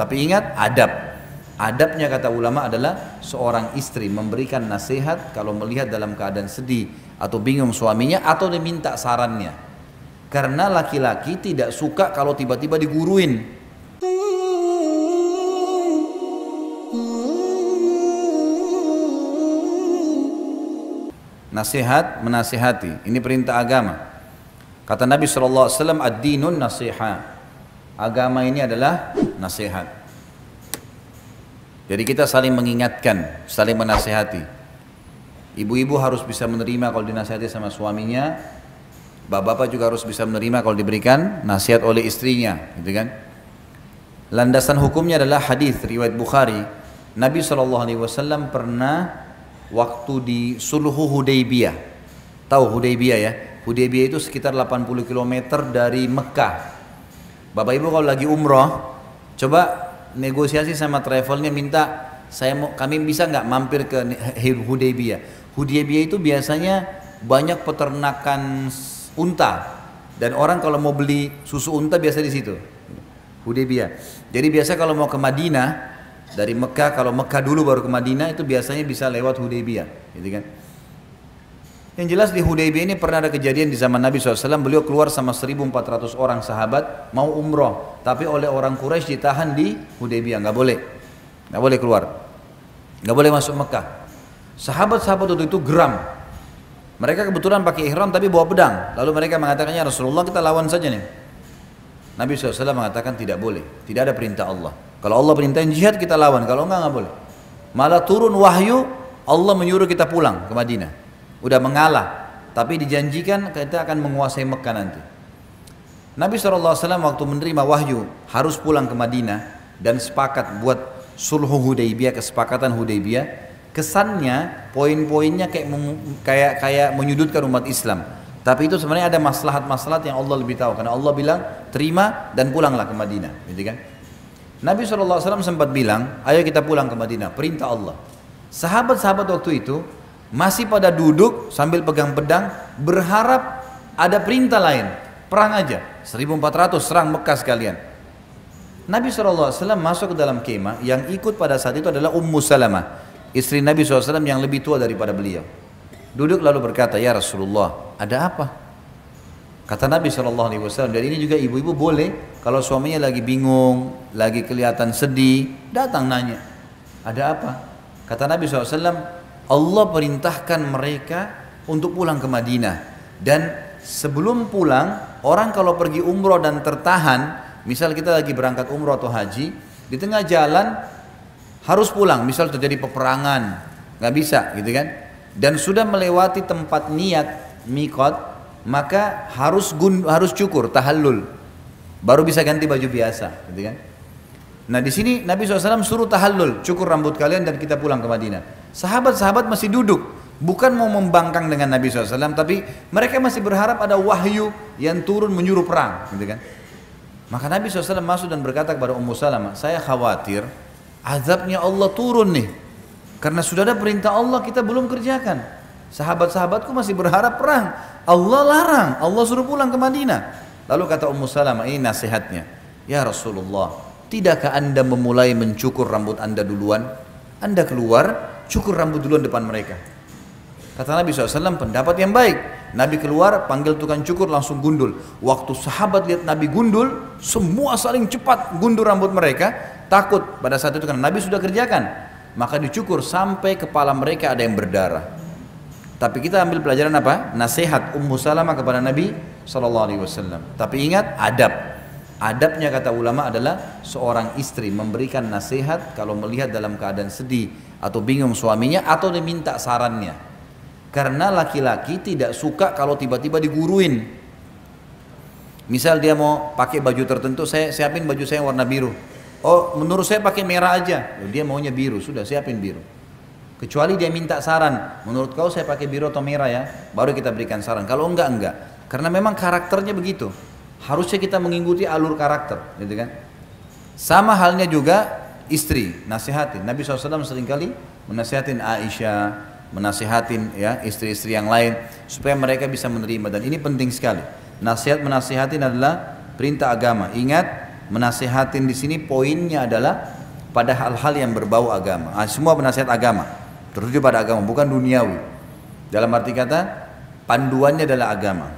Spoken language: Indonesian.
Tapi ingat adab. Adabnya kata ulama adalah seorang istri memberikan nasihat kalau melihat dalam keadaan sedih atau bingung suaminya atau diminta sarannya. Karena laki-laki tidak suka kalau tiba-tiba diguruin. Nasihat menasihati, ini perintah agama. Kata Nabi SAW, ad-dinun nasiha. Agama ini adalah nasihat. Jadi kita saling mengingatkan, saling menasihati. Ibu-ibu harus bisa menerima kalau dinasihati sama suaminya. Bapak-bapak juga harus bisa menerima kalau diberikan nasihat oleh istrinya, gitu kan? Landasan hukumnya adalah hadis riwayat Bukhari. Nabi SAW pernah waktu di Sulhu Hudaybiyah. Tahu Hudaybiyah ya? Hudaybiyah itu sekitar 80 km dari Mekah. Bapak Ibu kalau lagi umroh, coba negosiasi sama travelnya, minta kami bisa nggak mampir ke Hudaybiyah. Hudaybiyah itu biasanya banyak peternakan unta dan orang kalau mau beli susu unta biasa di situ. Hudaybiyah. Jadi biasa kalau mau ke Madinah dari Mekah, kalau Mekah dulu baru ke Madinah, itu biasanya bisa lewat Hudaybiyah, gitu kan? Yang jelas di Hudaybiyah ini pernah ada kejadian di zaman Nabi SAW, beliau keluar sama 1.400 orang sahabat mau umroh, tapi oleh orang Quraisy ditahan di Hudaybiyah, nggak boleh keluar, nggak boleh masuk Mekah. Sahabat-sahabat waktu itu geram, mereka kebetulan pakai ihram tapi bawa pedang, lalu mereka mengatakannya, Rasulullah kita lawan saja nih. Nabi SAW mengatakan tidak boleh, tidak ada perintah Allah. Kalau Allah perintahin jihad kita lawan, kalau enggak boleh. Malah turun wahyu, Allah menyuruh kita pulang ke Madinah. Udah mengalah, tapi dijanjikan kita akan menguasai Mekah nanti. Nabi SAW waktu menerima wahyu harus pulang ke Madinah dan sepakat buat sulhu Hudaybiyah, kesepakatan Hudaybiyah. Kesannya poin-poinnya kayak menyudutkan umat Islam. Tapi itu sebenarnya ada maslahat-maslahat yang Allah lebih tahu. Karena Allah bilang terima dan pulanglah ke Madinah, gitu kan? Nabi SAW sempat bilang, ayo kita pulang ke Madinah, perintah Allah. Sahabat-sahabat waktu itu masih pada duduk sambil pegang pedang, berharap ada perintah lain, perang aja, 1.400 serang Mekah sekalian. Nabi SAW masuk ke dalam kemah, yang ikut pada saat itu adalah Ummu Salamah, istri Nabi SAW yang lebih tua daripada beliau. Duduk lalu berkata, ya Rasulullah, ada apa? Kata Nabi SAW, dan ini juga ibu-ibu boleh kalau suaminya lagi bingung, lagi kelihatan sedih, datang nanya, ada apa? Kata Nabi SAW, Allah perintahkan mereka untuk pulang ke Madinah. Dan sebelum pulang, orang kalau pergi umroh dan tertahan, misal kita lagi berangkat umroh atau haji, di tengah jalan harus pulang, misal terjadi peperangan, nggak bisa gitu kan? Dan sudah melewati tempat niat, miqat, maka harus cukur, tahallul, baru bisa ganti baju biasa, gitu kan? Nah di sini Nabi SAW suruh tahallul, cukur rambut kalian dan kita pulang ke Madinah. Sahabat-sahabat masih duduk, bukan mau membangkang dengan Nabi SAW, tapi mereka masih berharap ada wahyu yang turun menyuruh perang, gitu kan? Maka Nabi SAW masuk dan berkata kepada Ummu Salamah, saya khawatir azabnya Allah turun nih, karena sudah ada perintah Allah kita belum kerjakan. Sahabat-sahabatku masih berharap perang, Allah larang, Allah suruh pulang ke Madinah. Lalu kata Ummu Salamah, ini nasihatnya, ya Rasulullah, tidakkah anda memulai mencukur rambut anda duluan? Anda keluar, cukur rambut duluan depan mereka. Kata Nabi SAW, pendapat yang baik. Nabi keluar, panggil tukang cukur, langsung gundul. Waktu sahabat lihat Nabi gundul, semua saling cepat gundul rambut mereka, takut pada saat itu karena Nabi sudah kerjakan. Maka dicukur sampai kepala mereka ada yang berdarah. Tapi kita ambil pelajaran apa? Nasihat Ummu Salamah kepada Nabi SAW. Tapi ingat adab. Adabnya kata ulama adalah seorang istri memberikan nasihat kalau melihat dalam keadaan sedih atau bingung suaminya atau diminta sarannya. Karena laki-laki tidak suka kalau tiba-tiba diguruin. Misal dia mau pakai baju tertentu, saya siapin baju saya warna biru. Oh menurut saya pakai merah aja. Dia maunya biru, sudah siapin biru. Kecuali dia minta saran, menurut kau saya pakai biru atau merah ya, baru kita berikan saran. Kalau enggak. Karena memang karakternya begitu. Harusnya kita mengikuti alur karakter, gitu kan? Sama halnya juga istri, nasihatin. Nabi SAW seringkali menasihatin Aisyah, menasihatin ya istri-istri yang lain supaya mereka bisa menerima. Dan ini penting sekali. Nasihat menasihatin adalah perintah agama. Ingat, Menasehatin di sini poinnya adalah pada hal-hal yang berbau agama. Semua penasihat agama, tertuju pada agama, bukan duniawi. Dalam arti kata, panduannya adalah agama.